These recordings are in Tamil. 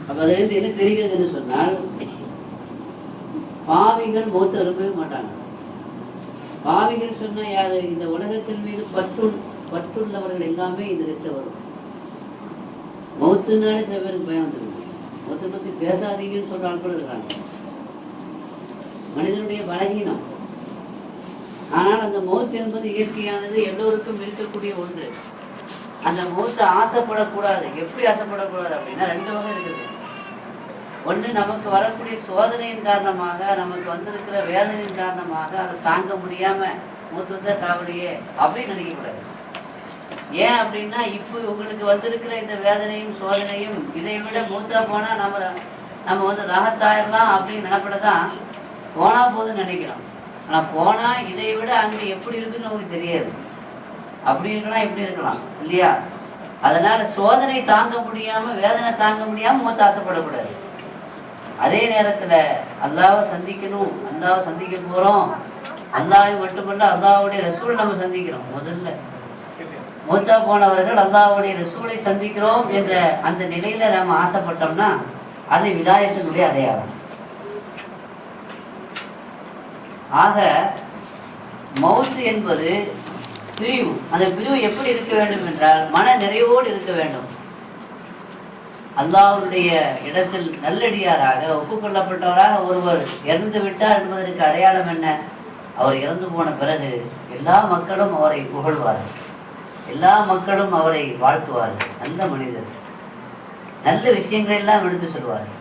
அப்ப அதிலிருந்து என்ன தெரிகிறது என்று சொன்னால், பாவிகள் மௌத்தை விரும்பவே மாட்டாங்க. பாவிகள் சொன்னா யாரு? இந்த உலகத்தின் மீது பற்றுள்ளவர்கள் எல்லாமே இந்த லிஸ்ட்ல வரும். மௌத்துனாலே சில பேருக்கு பயம் வந்துருக்கு. மௌத்தை பத்தி பேசாதீங்கன்னு சொல்ற ஆள் கூட இருக்காங்க. மனிதனுடைய பலகீனம். ஆனால் அந்த மௌத் என்பது இயற்கையானது, எல்லோருக்கும் இருக்கக்கூடிய ஒன்று. அந்த மௌத்தை ஆசைப்படக்கூடாது. எப்படி ஆசைப்படக்கூடாது அப்படின்னா, ரெண்டு வகை இருக்குது. ஒன்று, நமக்கு வரக்கூடிய சோதனையின் காரணமாக, நமக்கு வந்திருக்கிற வேதனையின் காரணமாக அதை தாங்க முடியாம மூத்து வந்தா சாவடியே அப்படின்னு நினைக்கக்கூடாது. ஏன் அப்படின்னா, இப்போ உங்களுக்கு வந்திருக்கிற இந்த வேதனையும் சோதனையும் இதை விட மூத்தா போனா நம்ம வந்து ராகத்தாயிரலாம் அப்படின்னு நினைப்படதான் போனா போதுன்னு நினைக்கிறோம். ஆனா போனா இதை விட அங்க எப்படி இருக்குன்னு நமக்கு தெரியாது. அப்படி இருக்கலாம், இப்படி இருக்கலாம் இல்லையா? அதனால சோதனை தாங்க முடியாம, வேதனை தாங்க முடியாம மூத்த ஆசைப்படக்கூடாது. அதே நேரத்துல அல்லாஹ்வை சந்திக்கணும், அல்லாஹ்வை சந்திக்க போறோம். அல்லாஹ்வை மட்டுமல்ல, அல்லாஹ்வுடைய ரசூல் நம்ம சந்திக்கிறோம். முதல்ல மூத்தா போனவர்கள் அல்லாஹ்வுடைய ரசூலை சந்திக்கிறோம் என்ற அந்த நிலையில நம்ம ஆசைப்பட்டோம்னா அது விலாயத்தினுடைய அடையாளம். ஆக மௌத் என்பது பிரிவு. அந்த பிரிவு எப்படி இருக்க வேண்டும் என்றால், மன நிறைவோடு இருக்க வேண்டும். அல்லாஹ்வுடைய இடத்தில் நல்லடியாராக ஒப்புக்கொள்ளப்பட்டவராக ஒருவர் இறந்து விட்டார் என்பதற்கு அடையாளம் என்ன? அவர் இறந்து போன பிறகு எல்லா மக்களும் அவரை புகழ்வார்கள், எல்லா மக்களும் அவரை வாழ்த்துவார்கள். நல்ல மனிதர், நல்ல விஷயங்கள் எல்லாம் எடுத்து சொல்வார்கள்.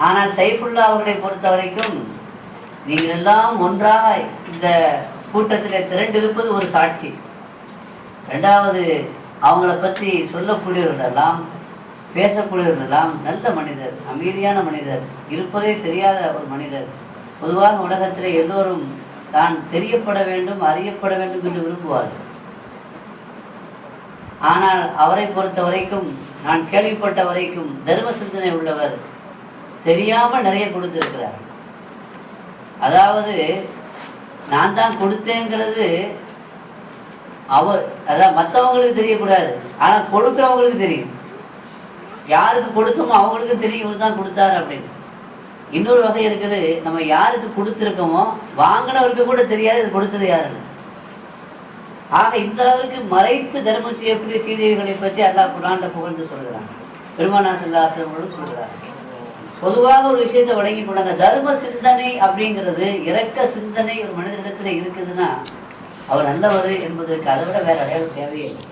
ஆனால் சைஃபுல்லா அவர்களை பொறுத்த வரைக்கும், நீங்கள் எல்லாம் ஒன்றாக இந்த கூட்டத்தில் திரண்டிருப்பது ஒரு சாட்சி. ரெண்டாவது, அவங்கள பற்றி சொல்லக்கூடியவர்களெல்லாம், பேசக்கூடியவர்களெல்லாம் நல்ல மனிதர், அமைதியான மனிதர், இருப்பதே தெரியாத ஒரு மனிதர். பொதுவாக உலகத்தில் எல்லோரும் தான் தெரியப்பட வேண்டும், அறியப்பட வேண்டும் என்று விரும்புவார்கள். ஆனால் அவரை பொறுத்த வரைக்கும், நான் கேள்விப்பட்ட வரைக்கும் தர்ம சிந்தனை உள்ளவர். தெரியாமல் நிறைய கொடுத்திருக்கிறார். அதாவது நான் தான் கொடுத்தேங்கிறது அவர், அதான் மற்றவங்களுக்கு தெரியக்கூடாது, ஆனால் கொடுக்கிறவங்களுக்கு தெரியும். யாருக்கு கொடுத்தோமோ அவங்களுக்கு தெரியும் இவர் தான் கொடுத்தாரு அப்படின்னு. இன்னொரு வகை இருக்குது, நம்ம யாருக்கு கொடுத்துருக்கோமோ வாங்கினவருக்கு கூட தெரியாது இது கொடுத்தது யாருன்னு. ஆக இந்த அளவுக்கு மறைத்து தர்மம் செய்யக்கூடிய சீதைகளை பற்றி அல்லாஹ் குர்ஆன்ல புகழ்ந்து சொல்கிறான். பெருமானார் ஸல்லல்லாஹு அலைஹி வஸல்லம் சொல்கிறார். பொதுவாக ஒரு விஷயத்தை வழங்கி கொண்டாங்க. தர்ம சிந்தனை அப்படிங்கிறது, இரக்க சிந்தனை ஒரு மனிதனிடத்துல இருக்குதுன்னா அவர் நல்லவர் என்பதற்கு அதை விட வேற அடையாளம் தேவையே இல்லை.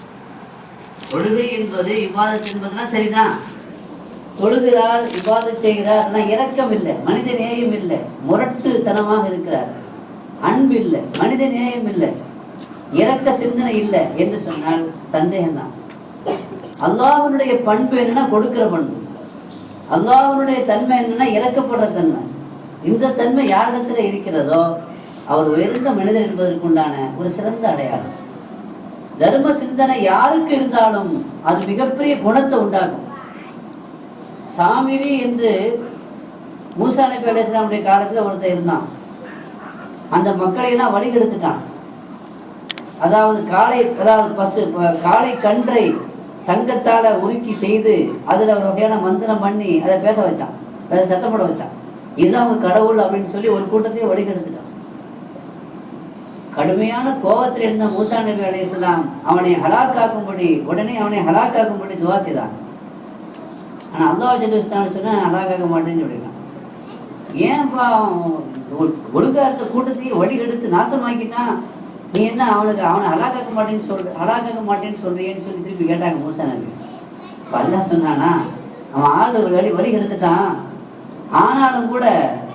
தொழுகை என்பது, இபாதத் என்பதுலாம் சரிதான். தொழுகிறார், இபாதத் செய்கிறார், ஆனால் இரக்கம் இல்லை, மனித நேயம் இல்லை, முரட்டுத்தனமாக இருக்கிறார், அன்பு இல்லை, மனித நேயம் இல்லை, இரக்க சிந்தனை இல்லை என்று சொன்னால் சந்தேகம்தான். அல்லாஹ்வுடைய பண்பு என்னன்னா கொடுக்கிற பண்பு. அல்லாஹ்வுடைய தன்மை என்னன்னா இறக்கப்படுற தன்மை. இந்த தன்மை யாரிடத்துல இருக்கிறதோ அவர் உயர்ந்த மனிதர் என்பதற்குண்டான ஒரு சிறந்த அடையாளம். தர்ம சிந்தனை யாருக்கு இருந்தாலும் அது மிகப்பெரிய குணத்தை உண்டாகும். சாமிரி என்று மூசா நபி அலைஹிஸ்ஸலாமுடைய காலத்துல ஒருத்தர் இருந்தான். அந்த மக்களை எல்லாம் வழிகெடுத்துட்டான். அதாவது காளை கன்றை தங்கத்தால உருக்கி செய்து அதுல ஒரு வகையான மந்திரம் பண்ணி அதை பேச வச்சான், அதை சத்தப்பட வச்சான். இதுதான் அவங்க கடவுள் அப்படின்னு சொல்லி ஒரு கூட்டத்தையும் வழிகெடுத்துட்டான். கடுமையான கோபத்தில் இருந்த மூசா நபி அலைஹிஸ்ஸலாம் அவனை உடனே ஹலாக்காக்கும்படி துவா செய்தான். ஆனா அல்லாஹ் ஜல்லுல்லாஹு சொன்னா ஹலாக்காக்க மாட்டேன்னு சொல்லிட்டான். ஏன்பா ஒழுங்கார்த்த கூட்டத்தையும் வழிகெடுத்து நாசமாக்கிட்டான், நீ என்ன அவனை ஹலாக்காக்க மாட்டேன்னு சொல்றியேன்னு சொல்லி திருப்பி கேட்டாங்க மூசா நபி. அல்லாஹ் சொன்னானா, அவன் ஆள் வழி கெடுத்துட்டான், ஆனாலும் கூட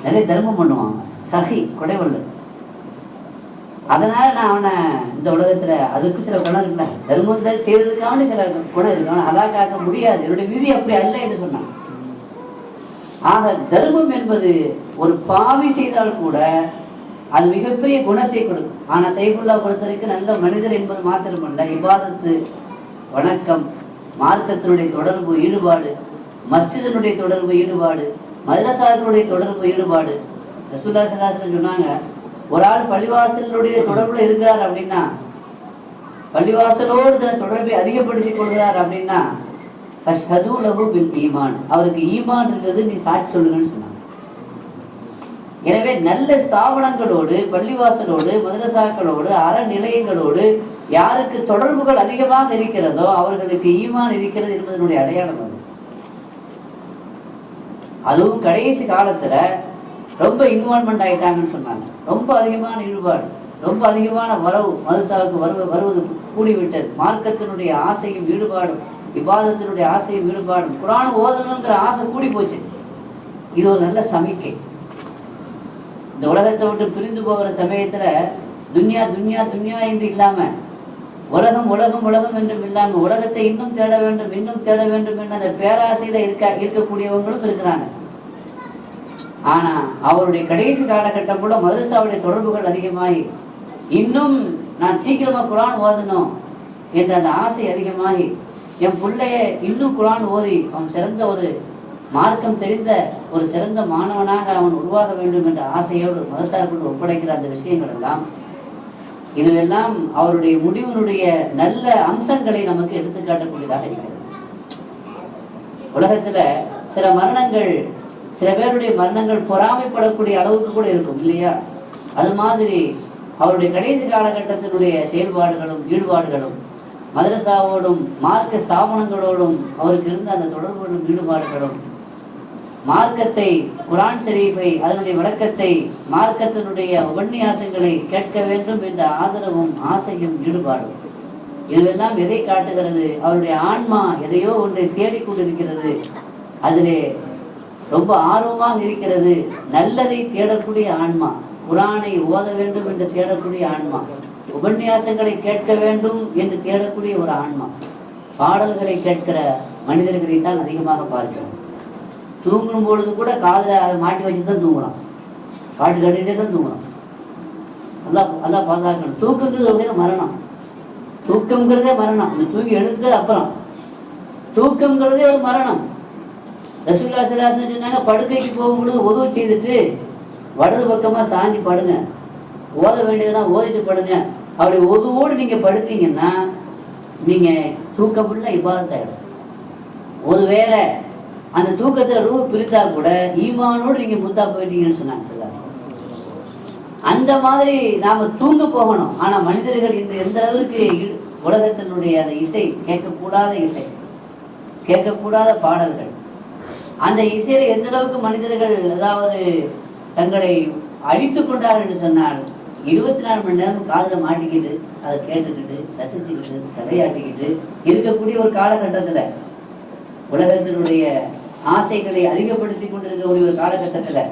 நிறைய தர்மம் பண்ணுவாங்க, சகி கொடைவல்ல. அதனால நான் அவனை இந்த உலகத்துல, அதுக்கு சில குணம் இருக்குல்ல, தர்மத்தை செய்வதற்கான சில குணம் இருக்கு, அவனை ஹலாக்காக்க முடியாது, என்னுடைய விதி அப்படி அல்ல என்று சொன்னான். ஆக தர்மம் என்பது ஒரு பாவி செய்தால் கூட அது மிகப்பெரிய குணத்தை கொடுக்கும். ஆனா சைஃபுல்லா பொறுத்தவரைக்கும் நல்ல மனிதர் என்பது மாத்திரமல்ல, இபாதத்து, வணக்கம், மார்க்கத்தினுடைய தொடர்பு, ஈடுபாடு, மஸ்ஜிதினுடைய தொடர்பு, ஈடுபாடு, மதரசாக்களுடைய தொடர்பு, ஈடுபாடு. ரசூலுல்லாஹி ஸல்லல்லாஹு அலைஹி வஸல்லம் சொன்னாங்க, ஒரு ஆள் பள்ளிவாசலுடைய தொடர்புல இருக்கிறார் அப்படின்னா பள்ளிவாசலோடு தன் தொடர்பை அதிகப்படுத்திக் கொள்கிறார் அப்படின்னா ஈமான், அவருக்கு ஈமான் இருக்கிறது நீ சாட்சி சொல்லுங்கன்னு சொன்னாங்க. எனவே நல்ல ஸ்தாபனங்களோடு, பள்ளிவாசலோடு, மதரசாக்களோடு, அறநிலையங்களோடு யாருக்கு தொடர்புகள் அதிகமாக இருக்கிறதோ அவர்களுக்கு ஈமான் இருக்கிறது என்பதனுடைய அடையாளம் அது. அதுவும் கடைசி காலத்துல ரொம்ப இன்வால்மெண்ட் ஆயிட்டாங்கன்னு சொன்னாங்க. ரொம்ப அதிகமான ஈடுபாடு, ரொம்ப அதிகமான வரவு, மதரசாவுக்கு வருவது கூடிவிட்டது. மார்க்கத்தினுடைய ஆசையும் ஈடுபாடும், விவாதத்தினுடைய ஆசையும் ஈடுபாடும், குர்ஆன் ஓதணுங்கிற ஆசை கூடி போச்சு. இது ஒரு நல்ல சமிக்கை. இந்த உலகத்தை விட்டு பிரிந்து போகிற சமயத்துல துன்யா துன்யா துன்யா என்று இல்லாம உலகம் உலகம் உலகம் என்றும் இல்லாம உலகத்தை இன்னும் தேட வேண்டும், இன்னும் தேட வேண்டும் என்ற அந்த பேராசையில இருக்கக்கூடியவங்களும் இருக்கிறாங்க. ஆனா அவருடைய கடைசி காலகட்டம் கூட மதரசாவுடைய தொடர்புகள் அதிகமாகி இன்னும் நான் சீக்கிரமா குர்ஆன் ஓதணும் என்ற அந்த ஆசை அதிகமாகி என் பிள்ளைய இன்னும் குர்ஆன் ஓதி அவன் சிறந்த ஒரு மார்க்கம் தெரிந்த ஒரு சிறந்த மாணவனாக அவன் உருவாக வேண்டும் என்ற ஆசையோடு மதரசாவுக்குள் ஒப்படைக்கிற அந்த விஷயங்கள் எல்லாம், இதுவெல்லாம் அவருடைய முடிவினுடைய நல்ல அம்சங்களை நமக்கு எடுத்துக்காட்டக்கூடியதாக இருக்கிறது. உலகத்துல சில மரணங்கள், சில பேருடைய மரணங்கள் பொறாமைப்படக்கூடிய அளவுக்கு கூட இருக்கும் இல்லையா? அது மாதிரி அவருடைய கடைசி காலகட்டத்தினுடைய செயல்பாடுகளும் ஈடுபாடுகளும் மதரசாவோடும் மார்க்க ஸ்தாபனங்களோடும் அவருக்கு இருந்த அந்த தொடர்புகளும் ஈடுபாடுகளும் மார்க்கத்தை, குர்ஆன் ஷரீஃபை, அதனுடைய விளக்கத்தை, மார்க்கத்தினுடைய உபன்யாசங்களை கேட்க வேண்டும் என்ற ஆதரவும் ஆசையும் ஈடுபாடும், இதுவெல்லாம் எதை காட்டுகிறது? அவருடைய ஆன்மா எதையோ ஒன்றை தேடிக்கொண்டிருக்கிறது, அதிலே ரொம்ப ஆர்வமாக இருக்கிறது. நல்லதை தேடக்கூடிய ஆன்மா, குர்ஆனை ஓத வேண்டும் என்று தேடக்கூடிய ஆன்மா, உபன்யாசங்களை கேட்க வேண்டும் என்று தேடக்கூடிய ஒரு ஆன்மா. பாடல்களை கேட்கிற மனிதர்களை தான் அதிகமாக பார்க்கிறோம். தூங்கும் பொழுது கூட காதில் அதை மாட்டி வச்சு தான் தூங்குறோம், பாட்டு கேட்டுகிட்டே தான் தூங்குறோம். அதான் பாதுகாக்கணும். தூக்கங்கிறது மரணம், தூக்கம்ங்கிறதே மரணம். இந்த தூங்கி எடுக்கிறது அப்புறம், தூக்கம்ங்கிறதே ஒரு மரணம். ரசூலுல்லாஹி ஸல்லல்லாஹு அலைஹி வஸல்லம் சொன்னாங்க, படுக்கைக்கு போகும்பொழுது உதவு செய்துட்டு வலது பக்கமா சாஞ்சி படுங்க, ஓத வேண்டியதெல்லாம் ஓதிட்டு படுங்க. அப்படி ஒதுவோடு நீங்க படுத்தீங்கன்னா நீங்க தூக்கமுள்ள இபாதத்தாயிடும். ஒருவேளை அந்த தூக்கத்துல ரூ பிரித்தா கூட ஈமானோடு நீங்க முத்தா போயிட்டீங்கன்னு சொன்னாங்க. அந்த மாதிரி நாம தூங்க போகணும். ஆனா மனிதர்கள் இந்த எந்த அளவுக்கு உலகத்தினுடைய அந்த இசை, கேட்கக்கூடாத இசை, கேட்கக்கூடாத பாடல்கள், அந்த இசையில எந்த அளவுக்கு மனிதர்கள் அதாவது தங்களை அழித்து கொண்டார்கள் என்று சொன்னால் 24 மணி நேரம் காதுல மாட்டிக்கிட்டு அதை கேட்டுக்கிட்டு ரசிச்சுக்கிட்டு தலையாட்டிக்கிட்டு இருக்கக்கூடிய ஒரு காலகட்டத்துல, உலகத்தினுடைய ஆசைகளை அதிகப்படுத்தி கொண்டிருக்கக்கூடிய ஒரு காலகட்டத்துல,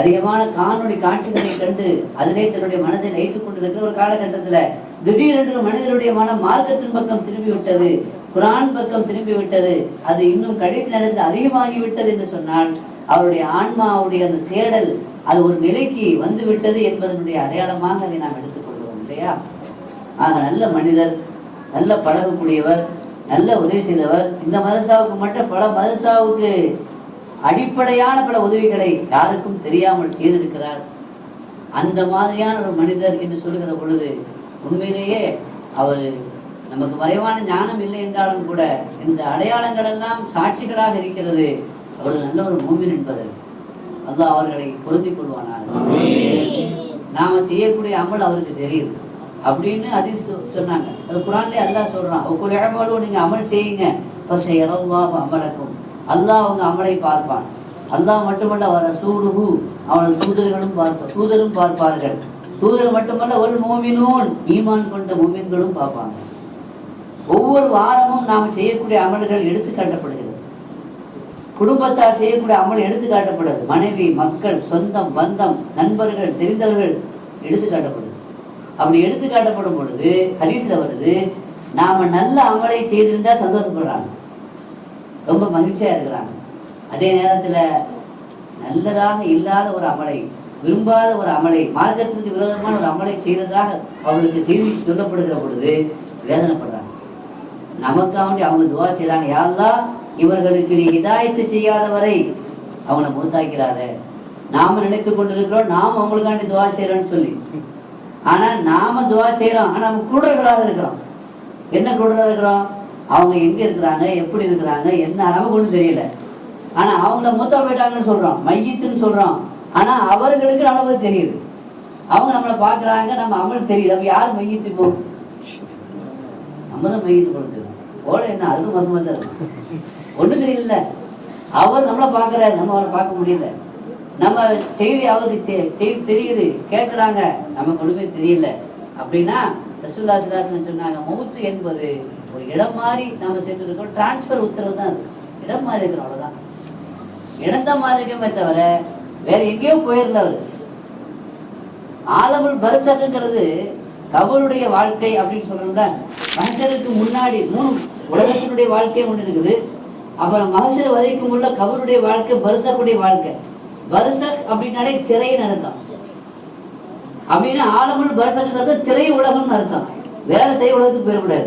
அதிகமான காணொளி காட்சிகளை கண்டு அதிலே தன்னுடைய மனதை வைத்துக் கொண்டிருக்கிற ஒரு காலகட்டத்துல திடீரென்று மனிதனுடைய மனம் மார்க்கத்தின் பக்கம் திரும்பி விட்டது, குர்ஆன் பக்கம் திரும்பி விட்டது, அது இன்னும் கடைசி நேரத்தில் அதிகமாகிவிட்டது என்று சொன்னால் அவருடைய ஆன்மாவுடைய அந்த தேடல் அது ஒரு நிலைக்கு வந்து விட்டது என்பதனுடைய அடையாளமாக அதை நாம் எடுத்துக்கொள்வோம் இல்லையா? ஆக நல்ல மனிதர், நல்ல பழகக்கூடியவர், நல்ல உதவி செய்தவர், இந்த மதரசாவுக்கு மட்டும் பல மதரசாவுக்கு அடிப்படையான பல உதவிகளை யாருக்கும் தெரியாமல் செய்திருக்கிறார். அந்த மாதிரியான ஒரு மனிதர் என்று சொல்லுகிற பொழுது உண்மையிலேயே அவர் நமக்கு மறைவான ஞானம் இல்லை என்றாலும் கூட இந்த அடையாளங்கள் எல்லாம் சாட்சிகளாக இருக்கிறது. அவர்கள் நல்ல ஒரு மூமின் என்பது அல்லாஹ் அவர்களை பொருந்திக் கொள்வானார். நாம செய்யக்கூடிய அமல் அவருக்கு தெரியுது அப்படின்னு ஹதீஸ் சொன்னாங்க. அது குர்ஆன்லயே அல்லாஹ் சொல்றான், ஒவ்வொரு நீங்க அமல் செய்யுங்க, அமலக்கும், அல்லாஹ் அவங்க அமலை பார்ப்பான். அல்லாஹ் மட்டுமல்ல வர சூருஹு, அவனது தூதர்களும் தூதரும் பார்ப்பார்கள். தூதர் மட்டுமல்ல ஒரு மூமினூன், ஈமான் கொண்ட மூமின்களும் பார்ப்பாங்க. ஒவ்வொரு வாரமும் நாம் செய்யக்கூடிய அமல்கள் எடுத்து காட்டப்படுகிறது. குடும்பத்தார் செய்யக்கூடிய அமல் எடுத்து காட்டப்படுது. மனைவி, மக்கள், சொந்தம், பந்தம், நண்பர்கள், தெரிந்தவர்கள் எடுத்து காட்டப்படுது. அப்படி எடுத்து காட்டப்படும் பொழுது ஹதீஸ்ல வருது, நாம நல்ல அமலை செய்திருந்தா சந்தோஷப்படுறாங்க, ரொம்ப மகிழ்ச்சியா இருக்கிறாங்க. அதே நேரத்துல நல்லதாக இல்லாத ஒரு அமலை, விரும்பாத ஒரு அமலை, மார்க்கத்திற்கு விரோதமான ஒரு அமலை செய்ததாக அவர்களுக்கு செய்தி சொல்லப்படுகிற பொழுது வேதனைப்படுறாங்க. நமக்காக அவங்க துவா செய்யறாங்க, யா அல்லாஹ் இவர்களுக்கு நீ ஹிதாயத்து செய்யாத வரை அவங்களை மூத்தாக்கிறாத. நாம நினைத்து கொண்டிருக்கிறோம் நாம அவங்களுக்காண்டி துவா செய்யறோம்னு சொல்லி, ஆனா நாம துவா செய்யறோம், ஆனா நம்ம குருடர்களாக இருக்கிறோம். என்ன கொடுறதா இருக்கிறோம்? அவங்க எங்க இருக்கிறாங்க, எப்படி இருக்கிறாங்க, என்ன நமக்கு ஒன்றும் தெரியல. ஆனா அவங்கள மூத்தா போயிட்டாங்கன்னு சொல்றோம், மையத்துன்னு சொல்றோம். ஆனா அவர்களுக்கு நமக்கு தெரியுது. அவங்க நம்மளை பாக்குறாங்க, நம்ம அவங்களுக்கு தெரியுது. அப்ப யார் மையத்து? இப்போ நம்ம தான் மையத்து கொடுத்துருக்கோம். போல என்ன அதுக்கு மசமா தான் இருக்கும், ஒன்றும் தெரியல. அவர் நம்மளை பார்க்குறாரு, நம்ம அவரை பார்க்க முடியல. நம்ம செய்தி அவருக்கு செய்தி தெரியுது, கேட்குறாங்க, நமக்கு ஒன்றுமே தெரியல. அப்படின்னா ரசூலுல்லாஹி ஸல்லல்லாஹு அலைஹி வஸல்லம் சொன்னாங்க, மௌத்து என்பது ஒரு இடம் மாதிரி நம்ம செஞ்சுருக்கோம். டிரான்ஸ்ஃபர் உத்தரவு தான் அது. இடம் மாதிரி இருக்கிறோம், அவ்வளோதான். இடந்த மாதிரி இருக்கமே தவிர வேற எங்கேயோ போயிடல அவர். ஆலமுல் பர்சக்ங்கிறது கபருடைய வாழ்க்கை அப்படின்னு சொல்றோம்ல. மனுஷருக்கு முன்னாடி 3 உலகத்தினுடைய வாழ்க்கை ஒன்று இருக்குது. அப்புறம் மனுஷர் வரைக்கும் உள்ள கபருடைய வாழ்க்கை பர்சக்குடைய வாழ்க்கை. பர்சக் அப்படின்னாலே திரைன்னு அர்த்தம். அப்படின்னா ஆலமுல் பர்சக்ங்கிறது திரை உலகம்னு அர்த்தம். வேற திரை உலகத்துக்கு போயிடக்கூடாது.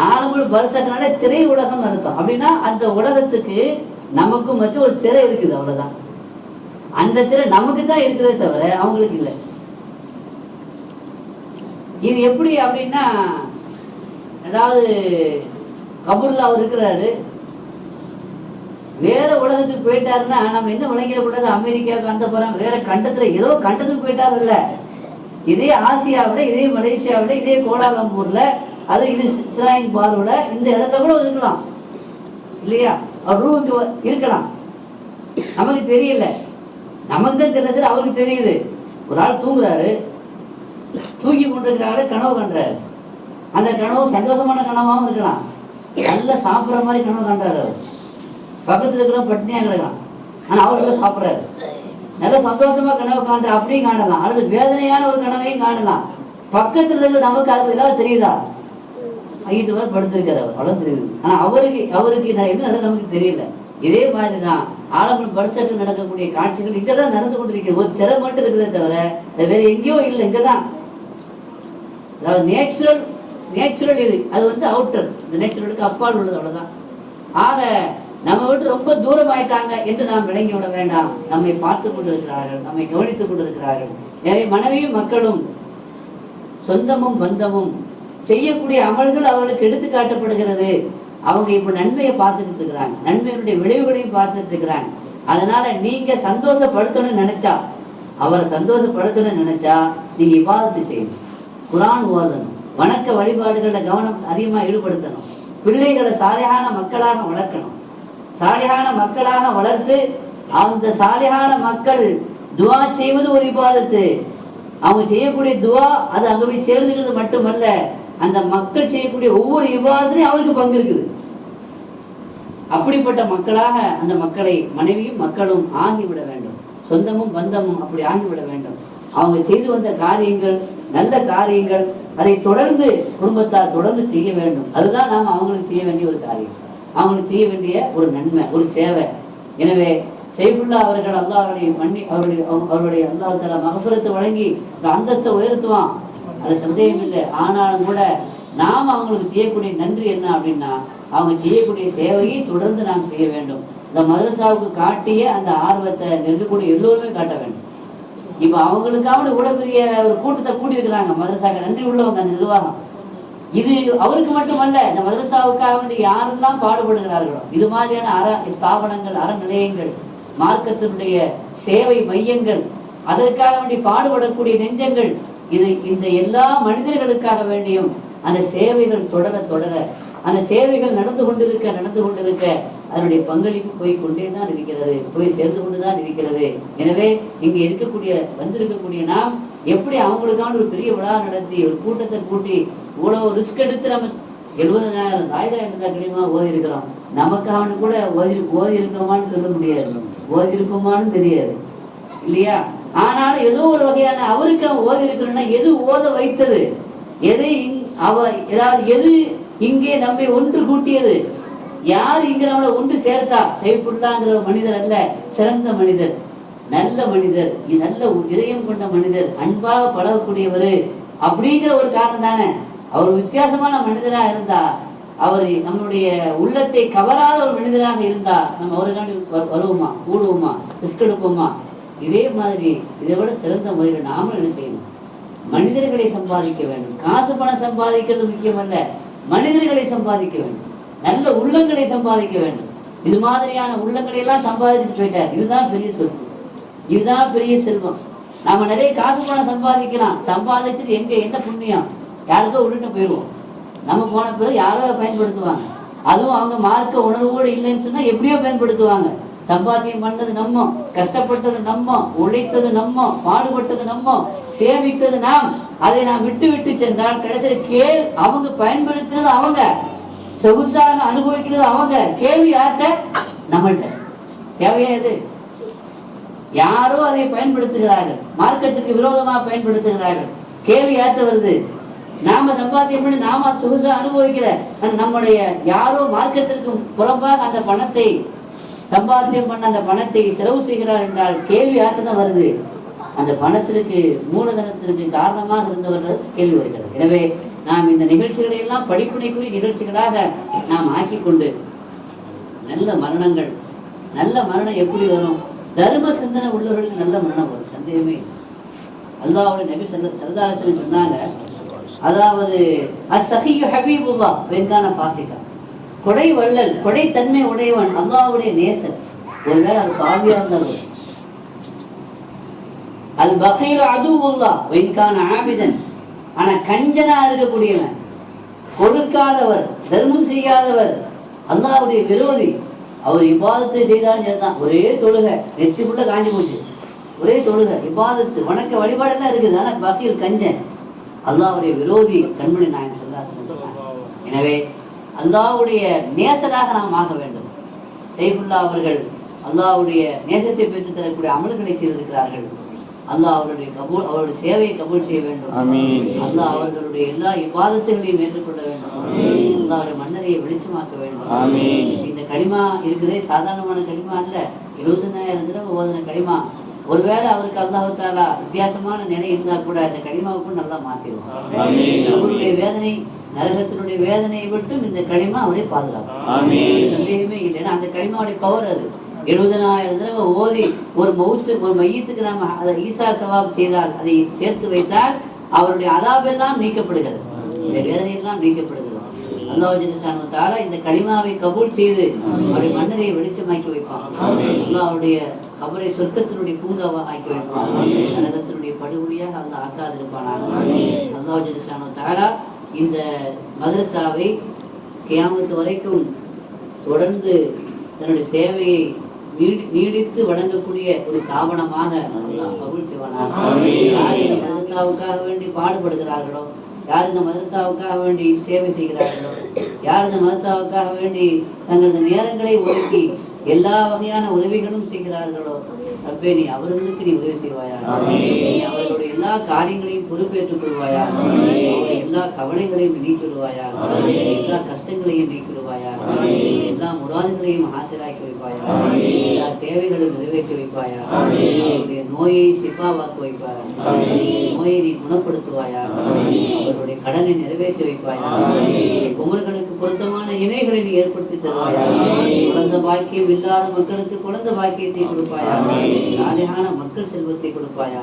ஆலமுல் பர்சக்னாலே திரை உலகம் அர்த்தம். அப்படின்னா அந்த உலகத்துக்கு நமக்கும் மட்டும் ஒரு திரை இருக்குது, அவ்வளவுதான். அந்த திரை நமக்கு தான் இருக்கிறதே தவிர அவங்களுக்கு இல்லை. இது எப்படி அப்படின்னா, அதாவது கபூர்ல அவர் இருக்கிறாரு, வேற உலகத்துக்கு போயிட்டாருன்னா நம்ம என்ன விளங்கிடக்கூடாது, அமெரிக்காவுக்கு அந்த போறாங்க, வேற கண்டத்துல ஏதோ கண்டத்துக்கு போயிட்டாரு இல்ல. இதே ஆசியாவில, இதே மலேசியாவில, இதே கோலாலம்பூர்ல, அது இது இஸ்ராயின் பார்வோட இந்த இடத்துல கூட இருக்கலாம் இல்லையா? அவர் ரூமுக்கு இருக்கலாம், நமக்கு தெரியல. நமக்கு தான் தெரியாது, அவருக்கு தெரியுது. ஒரு ஆள் தூங்குறாரு, தூங்கி கொண்டிருக்கிறாங்களே கனவு கண்டாரு. அந்த கனவு சந்தோஷமான கனவாகவும் இருக்கலாம், நல்லா சாப்பிட்ற மாதிரி கனவு கண்டாரு. அவர் பக்கத்தில் இருக்கிற பட்னியா கிடக்கலாம், ஆனா அவருக்கு சாப்பிட்றாரு. நல்ல சந்தோஷமா கனவு காண்ற அப்படியும் காணலாம், அல்லது வேதனையான ஒரு கனவையும் காணலாம். பக்கத்துல இருக்கிற நமக்கு அது ஏதாவது தெரியுதா? ஐட்டு பேர் படுத்திருக்காரு, அவர் அவ்வளவு தெரியுது. ஆனா அவருக்கு என்ன நடக்க நமக்கு தெரியல. இதே மாதிரிதான் ஆலமுல் பர்சக்கு நடக்கக்கூடிய காட்சிகள் இங்கதான் நடந்து கொண்டிருக்கிறது. ஒரு திரை மட்டும் இருக்கிறதே தவிர வேற எங்கேயோ இல்லை, இங்கதான். அதாவது நேச்சுரல் இது, அது வந்து அவுட்டர், இந்த நேச்சுரலுக்கு அப்பால் உள்ளது, அவ்வளவுதான். ஆக நம்ம விட்டு ரொம்ப தூரம் ஆயிட்டாங்க என்று நாம் விளங்கி விட வேண்டாம். நம்மை பார்த்து கொண்டிருக்கிறார்கள், நம்மை கவனித்துக் கொண்டிருக்கிறார்கள். எனவே மனைவியும் மக்களும் சொந்தமும் பந்தமும் செய்யக்கூடிய அமல்கள் அவர்களுக்கு எடுத்து காட்டப்படுகிறது. அவங்க இப்ப நன்மையை பார்த்துட்டு இருக்கிறாங்க, நன்மையுடைய விளைவுகளையும் பார்த்துட்டு இருக்கிறாங்க. அதனால நீங்க சந்தோஷப்படுத்தணும்னு நினைச்சா, அவரை சந்தோஷப்படுத்தணும்னு நினைச்சா நீங்க இபாதத்து செய்யணும், குர்ஆன் ஓதணும், வணக்க வழிபாடுகள கவனம் அதிகமா ஈடுபடுத்தணும், பிள்ளைகளை சாலிஹான மக்களாக வளர்க்கணும். சாலிஹான மக்களாக வளர்த்து அந்த சாலிஹான மக்கள் துவா செய்வது ஒரு இபாதத்து. அவங்க செய்யக்கூடிய துவா அது அங்க போய் சேர்ந்துக்கிறது மட்டுமல்ல, அந்த மக்கள் செய்யக்கூடிய ஒவ்வொரு இபாதத்திலையும் அவருக்கு பங்கு இருக்குது. அப்படிப்பட்ட மக்களாக அந்த மக்களை மனைவியும் மக்களும் ஆகிவிட வேண்டும், சொந்தமும் பந்தமும் அப்படி ஆகிவிட வேண்டும். அவங்க செய்து வந்த காரியங்கள் நல்ல காரியங்கள், அதை தொடர்ந்து குடும்பத்தார் தொடர்ந்து செய்ய வேண்டும். அதுதான் நாம் அவங்களுக்கு செய்ய வேண்டிய ஒரு காரியம், அவங்களுக்கு செய்ய வேண்டிய ஒரு நன்மை, ஒரு சேவை. எனவே சைஃபுல்லா அவர்கள் அல்லாஹ்வுடைய அவருடைய அல்லாஹ் தஆலா மகஃபிரத்தை வழங்கி அந்தஸ்தை உயர்த்துவான், அது சந்தேகம் இல்லை. ஆனாலும் கூட நாம் அவங்களுக்கு செய்யக்கூடிய நன்றி என்ன அப்படின்னா, அவங்க செய்யக்கூடிய சேவையை தொடர்ந்து நாம் செய்ய வேண்டும். இந்த மதரசாவுக்கு காட்டிய அந்த ஆர்வத்தை இருக்கக்கூடிய எல்லோருமே காட்ட வேண்டும். இப்ப அவங்களுக்காக இவ்வளவு பெரிய ஒரு கூட்டத்தை கூட்டியிருக்கிறாங்க, மதரசாவுக்கு நன்றி உள்ளவங்க அந்த நிர்வாகம். இது அவருக்கு மட்டுமல்ல, இந்த மதரசாவுக்காக வேண்டி யாரெல்லாம் பாடுபடுகிறார்களோ இது மாதிரியான ஸ்தாபனங்கள், அறநிலையங்கள், மார்க்கத்தினுடைய சேவை மையங்கள், அதற்காக வேண்டி பாடுபடக்கூடிய நெஞ்சங்கள், இது இந்த எல்லா மனிதர்களுக்காக வேண்டியும் அந்த சேவைகள் தொடர தொடர, அந்த சேவைகள் நடந்து கொண்டிருக்க அதனுடைய பங்களிப்பு போய் கொண்டே தான் இருக்கிறது, போய் சேர்ந்து கொண்டுதான் இருக்கிறது. எனவே இங்கே வந்திருக்கக்கூடிய நாம் எப்படி அவங்களுக்கான ஒரு பெரிய விழா நடத்தி ஒரு கூட்டத்தை கூட்டி இவ்வளவு ரிஸ்க் எடுத்து நம்ம 70,000 ஆயுதம் கிளிமா ஓதி இருக்கிறோம். நமக்காக கூட ஓதி இருக்கோமான்னு சொல்ல முடியாது, ஓதி இருப்போமான்னு தெரியாது இல்லையா? ஆனாலும் ஏதோ ஒரு வகையான அவருக்கு அவன் ஓதி இருக்கிறோம்னா எது ஓத வைத்தது, எது இங்கே நம்மை ஒன்று கூட்டியது, யார் இங்க நம்மளை ஒன்று சேர்த்தா? சைஃபுல்லாங்கிற மனிதர் அல்ல, சிறந்த மனிதர், நல்ல மனிதர், நல்ல இதயம் கொண்ட மனிதர், அன்பாக பழகக்கூடியவர் அப்படிங்கிற ஒரு காரணம் தானே. அவர் வித்தியாசமான மனிதரா இருந்தா, அவர் நம்மளுடைய உள்ளத்தை கவராத ஒரு மனிதராக இருந்தா நம்ம அவருக்காண்டி வருவோமா, கூடுவோமா, ரிஸ்க் எடுப்போமா? இதே மாதிரி இதை விட சிறந்த முறையில் நாமளும் என்ன செய்யணும்? மனிதர்களை சம்பாதிக்க வேண்டும். காசு பணம் சம்பாதிக்கிறது முக்கியமல்ல, மனிதர்களை சம்பாதிக்க வேண்டும், நல்ல உள்ளங்களை சம்பாதிக்க வேண்டும். இது மாதிரியான உள்ளங்களை எல்லாம் சம்பாதிச்சுட்டு போயிட்டார். இதுதான் பெரிய சொத்து, இதுதான் பெரிய செல்வம். நாம நிறைய காசு பணம் சம்பாதிக்கலாம், சம்பாதிச்சுட்டு எங்க என்ன புண்ணியம், யாருக்கோ விட்டுட்டு போயிடுவோம். நம்ம போன பிறகு யாரோ பயன்படுத்துவாங்க. அதுவும் அவங்க மார்க்க உணர்வோடு இல்லைன்னு சொன்னா எப்படியோ பயன்படுத்துவாங்க. சம்பாத்தியம் பண்ணது நம்ம, கஷ்டப்பட்டது நம்ம, உழைத்தது நம்ம, பாடுபட்டது நம்ம, சேமித்தது நாம். அதை நாம் விட்டு விட்டு சென்றால் கடைசியில் அவங்க பயன்படுத்துறது அவங்க, சொகுசாக அனுபவிக்கிறது அவங்க. கேள்வி யார்கிட்ட? நம்மள்கிட்ட. தேவையா இது? யாரோ அதை பயன்படுத்துகிறார்கள், மார்க்கத்துக்கு விரோதமாக பயன்படுத்துகிறார்கள். கேள்வி யார்கிட்ட வருது? நாம சம்பாத்தியம் பண்ணி நாம சொகுசா அனுபவிக்கிற நம்முடைய யாரோ மார்க்கத்திற்கு புறம்பாக அந்த பணத்தை சம்பாத்தியம் பண்ண அந்த பணத்தை செலவு செய்கிறார் என்றால் கேள்வி யாருக்கு தான் வருது? அந்த பணத்திற்கு மூலதனத்திற்கு காரணமாக இருந்தவர்கள் கேள்வி வருகிறது. எனவே நாம் இந்த நிகழ்ச்சிகளை எல்லாம் படிப்பினைக்குரிய நிகழ்ச்சிகளாக நாம் ஆக்கிக்கொண்டு நல்ல மரணங்கள், நல்ல மரணம் எப்படி வரும்? தர்ம சிந்தனை உள்ளவர்களுக்கு நல்ல மரணம் வரும், சந்தேகமே. அல்லாஹ்வுடைய நபி ஸல்லல்லாஹு அலைஹி வஸல்லம் சொன்னாங்க, அதாவது அஸ்ஸஹியு ஹபீபுல்லாஹ் வெங்கான பாசிகா, கொடை வள்ளல், கொடை தன்மை உடையவன், அல்லாஹ்வுடைய நேசர். ஒருவேளை அது பாவியா இருந்தாலும். அல் பகீல் அதுவுல்லாஹ் வெங்கான ஆபிதன், ஆனா கஞ்சனா இருக்கக்கூடியவன், கொடுக்காதவர், தர்மம் செய்யாதவர், அல்லாஹ்வுடைய விரோதி. அவர் இபாதத்தை செய்தாலும் சரிதான், ஒரே தொழுகை நெத்திக்குள்ள காஞ்சி போச்சு, ஒரே தொழுகை இபாதத்து வணக்க வழிபாடெல்லாம் இருக்குது, ஆனா பகீல் கஞ்சன், அல்லாஹ்வுடைய விரோதி. கண்மணி நாயகம் ஸல்லல்லாஹு அலைஹி வஸல்லம். எனவே அல்லாஹ்வுடைய நேசராக நாம் ஆக வேண்டும். சைஃபுல்லா அவர்கள் அல்லாஹ்வுடைய நேசத்தை பெற்று தரக்கூடிய அமல்களை செய்திருக்கிறார்கள். அல்லாஹ் அவருடைய கபூல், அவருடைய சேவையை கபூல் செய்ய வேண்டும். அல்லாஹ் அவர்களுடைய எல்லா இபாதத்துகளையும் ஏற்றுக்கொள்ள வேண்டும். அல்லாஹ்வுடைய மன்னரையை வெளிச்சமாக்க வேண்டும். இந்த களிமா இருக்குதே சாதாரணமான களிமா அல்ல, 70,000 தடவை ஓதுன களிமா. ஒருவேளை அவருக்கு அல்லாஹ் தஆலா வித்தியாசமான நிலை இருந்தால் கூட அந்த களிமாவுக்கும் நல்லா மாற்றிடுவோம். அவருடைய வேதனை, நரகத்தினுடைய வேதனையை விட்டும் இந்த களிமா அவரை பாதுகாக்கும், சந்தேகமே இல்லைன்னா அந்த களிமாவுடைய பவர் அது. 70,000 தடவை ஓதி ஒரு மையத்துக்கு நாம அதை ஈசா சவாப் செய்தால், அதை சேர்த்து வைத்தால் அவருடைய அதாபெல்லாம் நீக்கப்படுகிறது, இந்த வேதனையெல்லாம் நீக்கப்படுகிறது. அல்லாஹ் ஜல்ல தஆலா இந்த களிமாவை கபூல் செய்து அவருடைய மன்னரையை வெளிச்சமாக்கி வைப்பான். அல்லாஹ் அவருடைய கபரை சொர்க்கத்தினுடைய பூங்காவாக ஆக்கி வைப்பான். நரகத்தினுடைய படுகொலியாக அல்லாஹ் ஆக்காதிருப்பானாக. அல்லாஹ் ஜல்ல தஆலா இந்த மதரசாவை கியாமத் வரைக்கும் தொடர்ந்து தன்னுடைய சேவையை நீடித்து வழங்கக்கூடிய ஒரு ஸ்தாபனமாக அல்லாஹ் கபூல் செய்வானாக. யார் இந்த மதரசாவுக்காக வேண்டி பாடுபடுகிறார்களோ, யார் இந்த மதரசாவுக்காக வேண்டி சேவை செய்கிறார்களோ, யார் இந்த மதரசாவுக்காக வேண்டி தங்களது நேரங்களை ஒதுக்கி எல்லா வகையான உதவிகளும் செய்கிறார்களோ, ரப்பே நீ அவர்களுக்கு நீ உதவி செய்வாயா, அவர்களுடைய எல்லா காரியங்களையும் பொறுப்பேற்றுக் கொள்வாயா, எல்லா கவலைகளையும் நீக்கிடுவாயா, எல்லா கஷ்டங்களையும் நீக்கிடுவாயா, எல்லா முராதுகளையும் ஆசிராக்கி வைப்பாயா, எல்லா தேவைகளையும் நிறைவேற்றி வைப்பாயா, அவருடைய நோயை சிப்பாவாக்க வைப்பாயா, நோயை நீ குணப்படுத்துவாயா, அவருடைய கடனை நிறைவேற்றி வைப்பாயா, குமர்களுக்கு பொருத்தமான இணைகளை நீ ஏற்படுத்தி தருவாயா, குழந்தை பாக்கியம் இல்லாத மக்களுக்கு குழந்தை பாக்கியத்தை கொடுப்பாயா, சாலையான மக்கள் செல்வத்தை கொடுப்பாயா.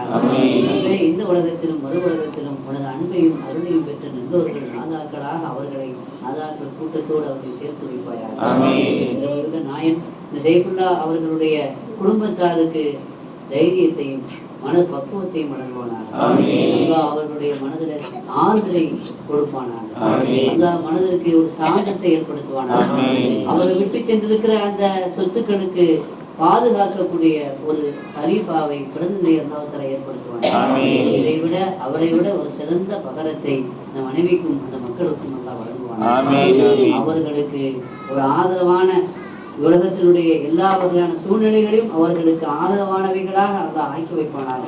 இந்த உலகத்திலும் மறு உலகத்திலும் உனது அன்பையும் அருளையும் பெற்ற நல்லவர்கள் நாதாக்களாக அவர்களை நாதாக்கள் கூட்டத்தோடு அவர்களை சேர்த்து வைப்பாயா. நாயன் இந்த சைஃபுல்லா அவர்களுடைய குடும்பத்தாருக்கு தைரியத்தையும் மன பக்குவத்தையும் வழங்குவானாக. அவர்களுடைய மனதில் ஆறுதலை கொடுப்பானாக. அந்த மனதிற்கு ஒரு சாந்தத்தை ஏற்படுத்துவானாக. அவர்கள் விட்டு சென்றிருக்கிற அந்த சொத்துக்களுக்கு பாதுகாக்கக்கூடிய ஒரு ஹலீஃபாவை பிரதிநிதி அல்லாஹ் ஏற்படுத்துவாங்க. இதை விட அவரை விட ஒரு சிறந்த பகரத்தை அந்த மனைவிக்கும் அந்த மக்களுக்கும் நல்லா வழங்குவாங்க. அவர்களுக்கு ஒரு ஆதரவான உலகத்தினுடைய எல்லா வகையான சூழ்நிலைகளையும் அவர்களுக்கு ஆதரவானவைகளாக அல்லாஹ் ஆக்கி வைப்பானாக.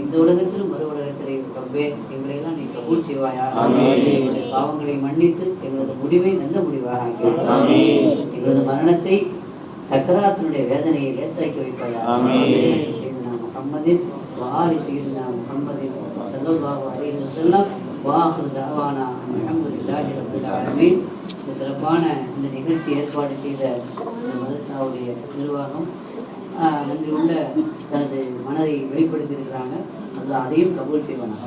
இந்த உலகத்திலும் மறு உலகத்திலே ரப்பே எங்களை எல்லாம் நீ கபூல் செய்வாயா. எங்களுடைய பாவங்களை மன்னித்து எங்களது முடிவை நல்ல முடிவாக ஆக்கி வைப்பாயா. எங்களது மரணத்தை சக்கராத்தினுடைய வேதனையை லேசாக்கி வைப்பாயா. முஹம்மதின் வாலி சய்யிதினா முஹம்மதின் ஸல்லல்லாஹு அலைஹி வஸல்லம் வாஹிரு தஅவானா அல்ஹம்துலில்லாஹி ரப்பில் ஆலமீன். சிறப்பான இந்த நிகழ்ச்சி ஏற்பாடு செய்த இந்த மதரசாவுடைய நிர்வாகம் நன்றி உள்ள தனது மனதை வெளிப்படுத்தி இருக்கிறாங்க. அதையும் கபூல் செய்வாங்க.